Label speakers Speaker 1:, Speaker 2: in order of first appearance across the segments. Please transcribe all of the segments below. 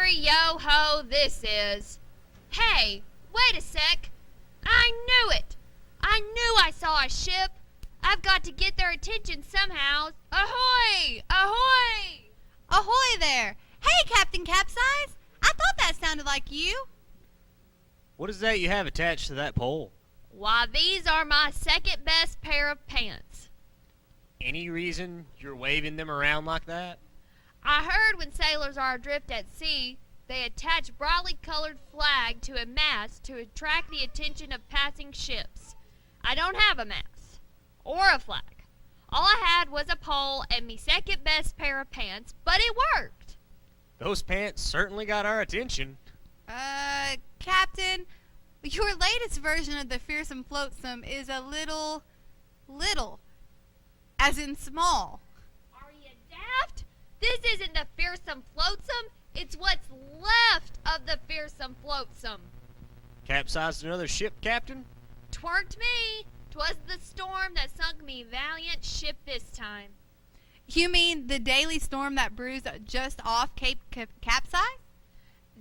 Speaker 1: hurry, yo-ho, this is. Hey, wait a sec. I knew it. I knew I saw a ship. I've got to get their attention somehow. Ahoy! Ahoy!
Speaker 2: Ahoy there! Hey, Captain Capsize! I thought that sounded like you.
Speaker 3: What is that you have attached to that pole?
Speaker 1: Why, these are my second best pair of pants.
Speaker 3: Any reason you're waving them around like that?
Speaker 1: I heard when sailors are adrift at sea, they attach brightly colored flag to a mast to attract the attention of passing ships. I don't have a mast or a flag. All I had was a pole and me second best pair of pants, but it worked.
Speaker 3: Those pants certainly got our attention.
Speaker 2: Captain, your latest version of the Fearsome Flotsam is a little, as in small.
Speaker 1: Are you daft? This isn't the Fearsome Flotsam. It's what's left of the Fearsome Flotsam.
Speaker 3: Capsized another ship, Captain?
Speaker 1: Twerked me. 'Twas the storm that sunk me valiant ship this time.
Speaker 2: You mean the daily storm that brews just off Cape Capsize?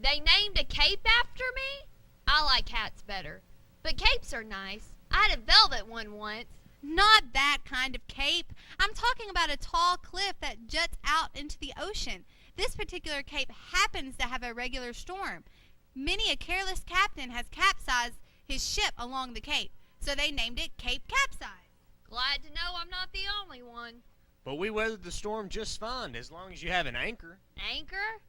Speaker 1: They named a cape after me? I like hats better. But capes are nice. I had a velvet one once.
Speaker 2: Not that kind of cape. I'm talking about a tall cliff that juts out into the ocean. This particular cape happens to have a regular storm. Many a careless captain has capsized his ship along the cape, so they named it Cape Capsize.
Speaker 1: Glad to know I'm not the only one.
Speaker 3: But we weathered the storm just fine as long as you have an anchor.
Speaker 1: Anchor?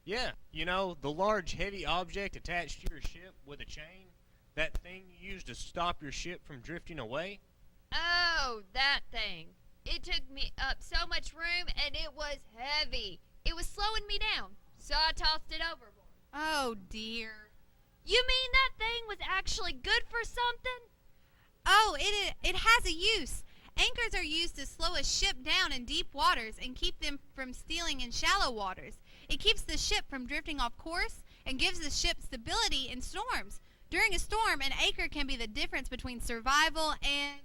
Speaker 3: Yeah, you know, the large heavy object attached to your ship with a chain. That thing you use to stop your ship from drifting away.
Speaker 1: Oh, that thing. It took me up so much room and it was heavy. It was slowing me down, so I tossed it overboard.
Speaker 2: Oh, dear.
Speaker 1: You mean that thing was actually good for something?
Speaker 2: Oh, it has a use. Anchors are used to slow a ship down in deep waters and keep them from stealing in shallow waters. It keeps the ship from drifting off course and gives the ship stability in storms. During a storm, an anchor can be the difference between survival and...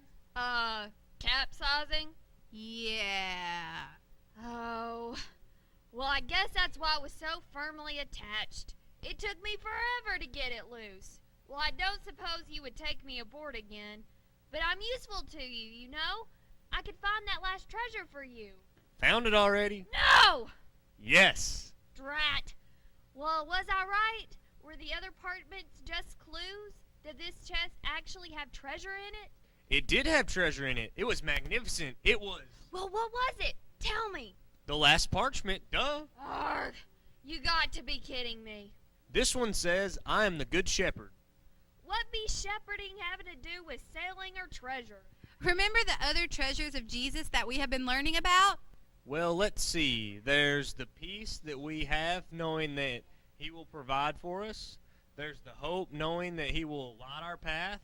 Speaker 1: capsizing?
Speaker 2: Yeah.
Speaker 1: Oh. Well, I guess that's why it was so firmly attached. It took me forever to get it loose. Well, I don't suppose you would take me aboard again. But I'm useful to you, you know? I could find that last treasure for you.
Speaker 3: Found it already?
Speaker 1: No!
Speaker 3: Yes.
Speaker 1: Drat. Well, was I right? Were the other apartments just clues? Did this chest actually have treasure in it?
Speaker 3: It did have treasure in it. It was magnificent. It was.
Speaker 1: Well, what was it? Tell me.
Speaker 3: The last parchment, duh.
Speaker 1: Arg. You got to be kidding me.
Speaker 3: This one says, I am the good shepherd.
Speaker 1: What be shepherding having to do with sailing or treasure?
Speaker 2: Remember the other treasures of Jesus that we have been learning about?
Speaker 3: Well, let's see. There's the peace that we have knowing that he will provide for us. There's the hope knowing that he will light our path.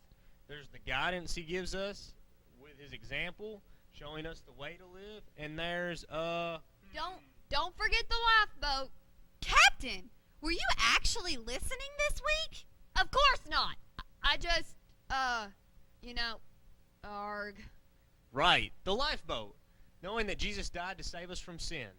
Speaker 3: There's the guidance he gives us with his example, showing us the way to live. And there's,
Speaker 1: Don't forget the lifeboat.
Speaker 2: Captain, were you actually listening this week?
Speaker 1: Of course not. I just, arg.
Speaker 3: Right, the lifeboat. Knowing that Jesus died to save us from sin.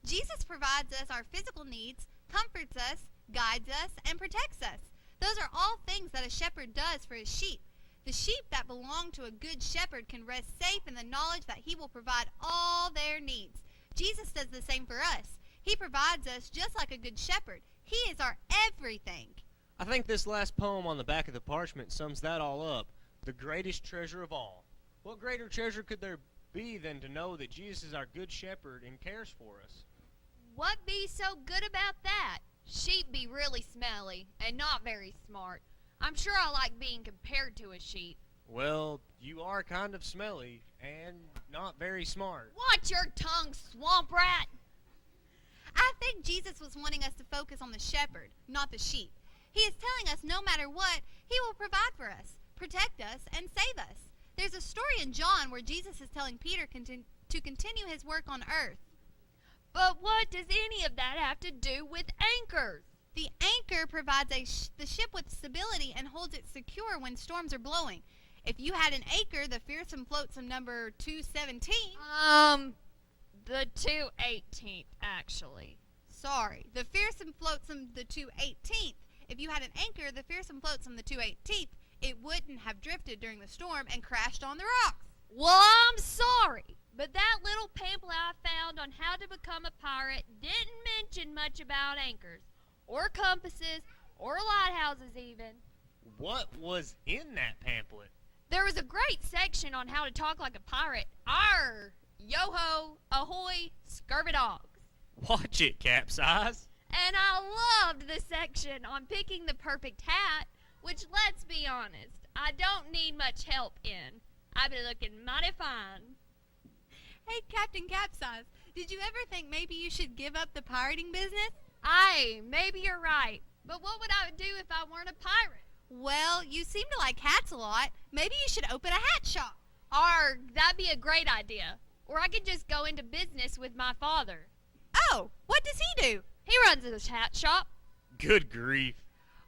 Speaker 2: Jesus provides us our physical needs, comforts us, guides us, and protects us. Those are all things that a shepherd does for his sheep. The sheep that belong to a good shepherd can rest safe in the knowledge that he will provide all their needs. Jesus does the same for us. He provides us just like a good shepherd. He is our everything.
Speaker 3: I think this last poem on the back of the parchment sums that all up. The greatest treasure of all. What greater treasure could there be than to know that Jesus is our good shepherd and cares for us?
Speaker 1: What be so good about that? Sheep be really smelly and not very smart. I'm sure I like being compared to a sheep.
Speaker 3: Well, you are kind of smelly and not very smart.
Speaker 1: Watch your tongue, swamp rat!
Speaker 2: I think Jesus was wanting us to focus on the shepherd, not the sheep. He is telling us no matter what, he will provide for us, protect us, and save us. There's a story in John where Jesus is telling Peter to continue his work on earth.
Speaker 1: But what does any of that have to do with anchors?
Speaker 2: The anchor provides the ship with stability and holds it secure when storms are blowing. If you had an anchor, the Fearsome Flotsam number 217...
Speaker 1: The 218th, actually.
Speaker 2: sorry. The Fearsome Flotsam the 218th. If you had an anchor, the Fearsome Flotsam the 218th, it wouldn't have drifted during the storm and crashed on the rocks.
Speaker 1: Well, I'm sorry, but that little pamphlet I found on how to become a pirate didn't mention much about anchors, or compasses, or lighthouses even.
Speaker 3: What was in that pamphlet?
Speaker 1: There was a great section on how to talk like a pirate. Arr! Yo-ho! Ahoy! Scurvy dogs!
Speaker 3: Watch it, Capsize.
Speaker 1: And I loved the section on picking the perfect hat, which, let's be honest, I don't need much help in. I've been looking mighty fine.
Speaker 2: Hey, Captain Capsize, did you ever think maybe you should give up the pirating business?
Speaker 1: Aye, maybe you're right. But what would I do if I weren't a pirate?
Speaker 2: Well, you seem to like hats a lot. Maybe you should open a hat shop.
Speaker 1: Or that'd be a great idea. Or I could just go into business with my father.
Speaker 2: Oh, what does he do?
Speaker 1: He runs his hat shop.
Speaker 3: Good grief.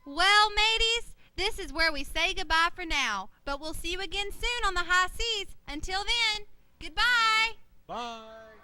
Speaker 2: Well, mateys, this is where we say goodbye for now. But we'll see you again soon on the high seas. Until then, goodbye.
Speaker 3: Bye.